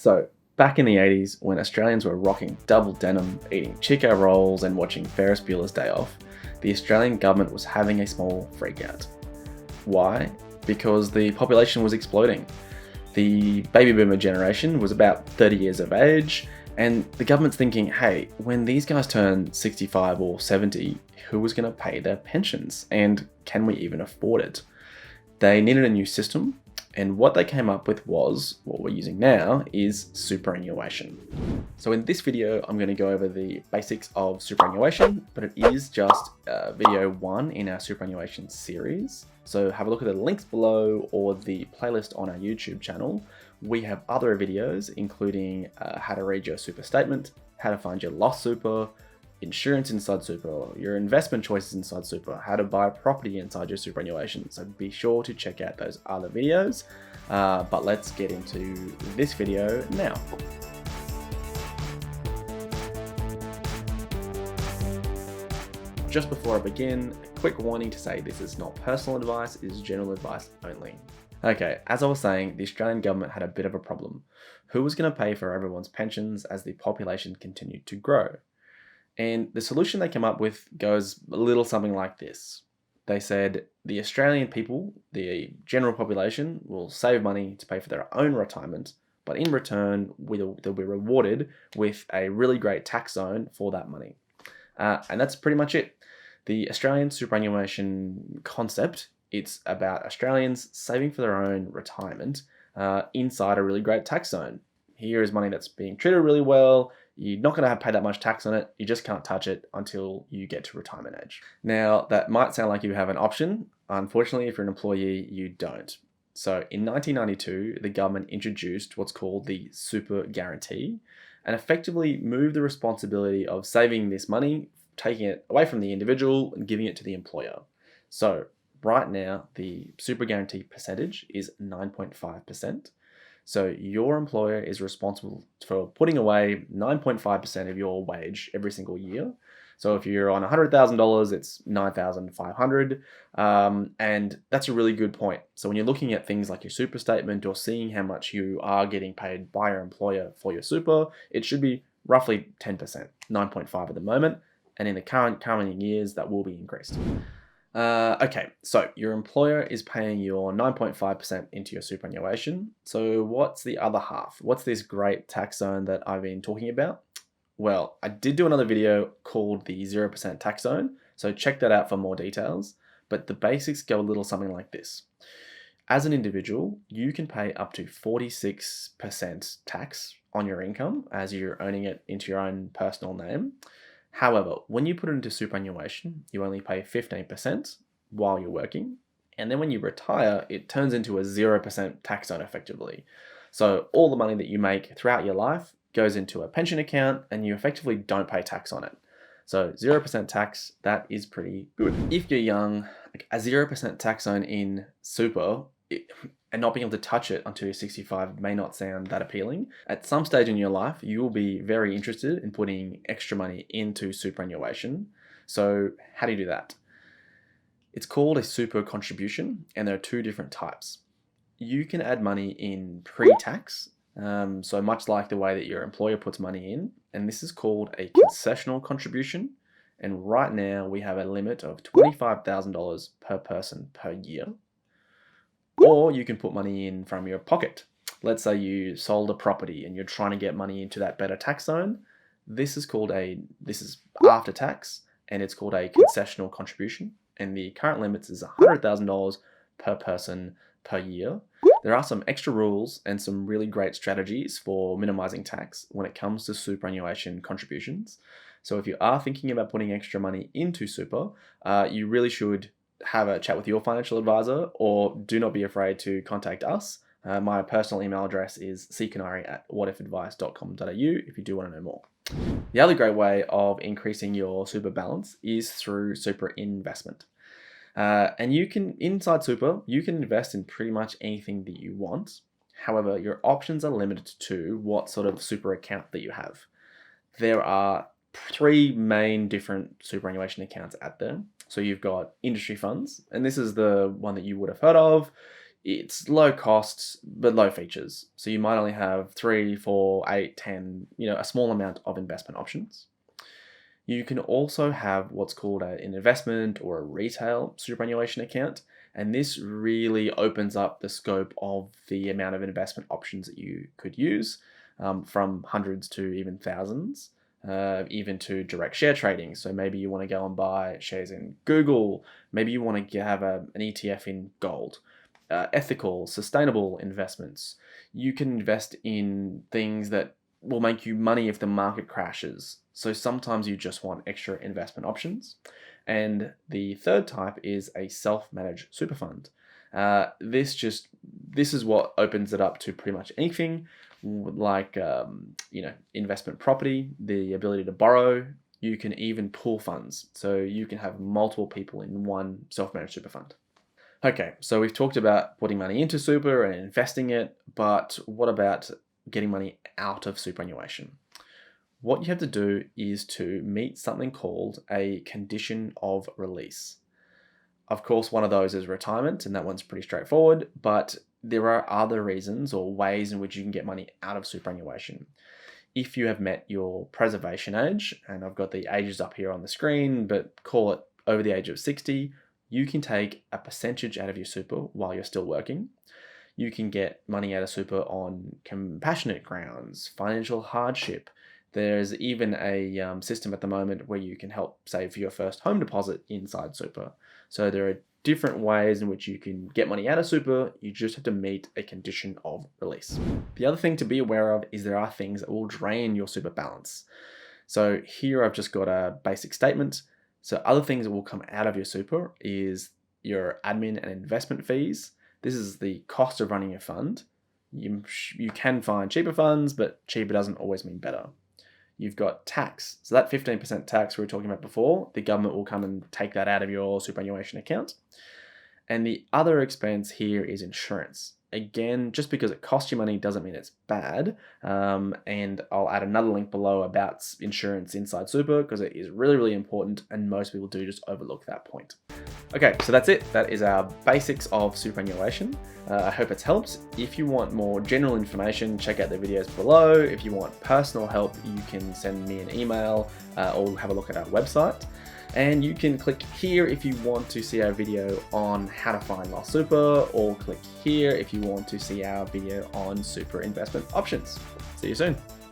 So, back in the 80s, when Australians were rocking double denim, eating Chico rolls and watching Ferris Bueller's Day Off, the Australian government was having a small freakout. Why? Because the population was exploding. The baby boomer generation was about 30 years of age, and the government's thinking, hey, when these guys turn 65 or 70, who is going to pay their pensions? And can we even afford it? They needed a new system, and what they came up with was, what we're using now, is superannuation. So in this video, I'm going to go over the basics of superannuation, but it is just video 1 in our superannuation series. So have a look at the links below or the playlist on our YouTube channel. We have other videos, including how to read your super statement, how to find your lost super, insurance inside super, your investment choices inside super, how to buy property inside your superannuation. So be sure to check out those other videos. But let's get into this video now. Just before I begin, a quick warning to say this is not personal advice, it is general advice only. Okay, as I was saying, the Australian government had a bit of a problem. Who was going to pay for everyone's pensions as the population continued to grow? And the solution they came up with goes a little something like this. They said the Australian people, the general population, will save money to pay for their own retirement, but in return, they'll be rewarded with a really great tax zone for that money. And that's pretty much it. The Australian superannuation concept, it's about Australians saving for their own retirement inside a really great tax zone. Here is money that's being treated really well. You're not going to pay that much tax on it. You just can't touch it until you get to retirement age. Now, that might sound like you have an option. Unfortunately, if you're an employee, you don't. So in 1992, the government introduced what's called the Super Guarantee and effectively moved the responsibility of saving this money, taking it away from the individual and giving it to the employer. So right now, the Super Guarantee percentage is 9.5%. So your employer is responsible for putting away 9.5% of your wage every single year. So if you're on $100,000, it's $9,500, and that's a really good point. So when you're looking at things like your super statement or seeing how much you are getting paid by your employer for your super, it should be roughly 10%, 9.5 at the moment, and in the coming years that will be increased. Okay, so your employer is paying your 9.5% into your superannuation. So what's the other half? What's this great tax zone that I've been talking about? Well, I did do another video called the 0% tax zone, so check that out for more details. But the basics go a little something like this. As an individual, you can pay up to 46% tax on your income as you're owning it into your own personal name. However, when you put it into superannuation, you only pay 15% while you're working. And then when you retire, it turns into a 0% tax zone effectively. So all the money that you make throughout your life goes into a pension account and you effectively don't pay tax on it. So 0% tax, that is pretty good. If you're young, like a 0% tax zone in super, and not being able to touch it until you're 65 may not sound that appealing. At some stage in your life, you will be very interested in putting extra money into superannuation. So how do you do that? It's called a super contribution, and there are two different types. You can add money in pre-tax, so much like the way that your employer puts money in, and this is called a concessional contribution. And right now we have a limit of $25,000 per person per year. Or you can put money in from your pocket. Let's say you sold a property and you're trying to get money into that better tax zone. This is after tax, and it's called a concessional contribution. And the current limits is $100,000 per person per year. There are some extra rules and some really great strategies for minimizing tax when it comes to superannuation contributions. So if you are thinking about putting extra money into super, you really should have a chat with your financial advisor, or do not be afraid to contact us. My personal email address is ckanari@whatifadvice.com.au if you do want to know more. The other great way of increasing your super balance is through super investment. And you can, inside super, you can invest in pretty much anything that you want. However, your options are limited to what sort of super account that you have. There are 3 main different superannuation accounts out there. So you've got industry funds, and this is the one that you would have heard of. It's low costs, but low features. So you might only have 3, 4, 8, 10, a small amount of investment options. You can also have what's called an investment or a retail superannuation account. And this really opens up the scope of the amount of investment options that you could use, from hundreds to even thousands, even to direct share trading. So maybe you want to go and buy shares in Google. Maybe you want to have an ETF in gold. Ethical, sustainable investments. You can invest in things that will make you money if the market crashes. So sometimes you just want extra investment options. And the third type is a self-managed super fund. This is what opens it up to pretty much anything, like investment property, the ability to borrow. You can even pool funds, so you can have multiple people in one self-managed super fund. Okay, so we've talked about putting money into super and investing it, but what about getting money out of superannuation? What you have to do is to meet something called a condition of release. Of course, one of those is retirement, and that one's pretty straightforward, but there are other reasons or ways in which you can get money out of superannuation. If you have met your preservation age, and I've got the ages up here on the screen, but call it over the age of 60, you can take a percentage out of your super while you're still working. You can get money out of super on compassionate grounds, financial hardship. There's even a system at the moment where you can help save for your first home deposit inside super. So there are different ways in which you can get money out of super. You just have to meet a condition of release. The other thing to be aware of is there are things that will drain your super balance. So here I've just got a basic statement. So other things that will come out of your super is your admin and investment fees. This is the cost of running your fund. You can find cheaper funds, but cheaper doesn't always mean better. You've got tax. So that 15% tax we were talking about before, the government will come and take that out of your superannuation account. And the other expense here is insurance. Again, just because it costs you money doesn't mean it's bad. And I'll add another link below about insurance inside super because it is really, really important and most people do just overlook that point. Okay, so that's it. That is our basics of superannuation. I hope it's helped. If you want more general information, check out the videos below. If you want personal help, you can send me an email or have a look at our website. And you can click here if you want to see our video on how to find lost super, or click here if you want to see our video on super investment options. See you soon.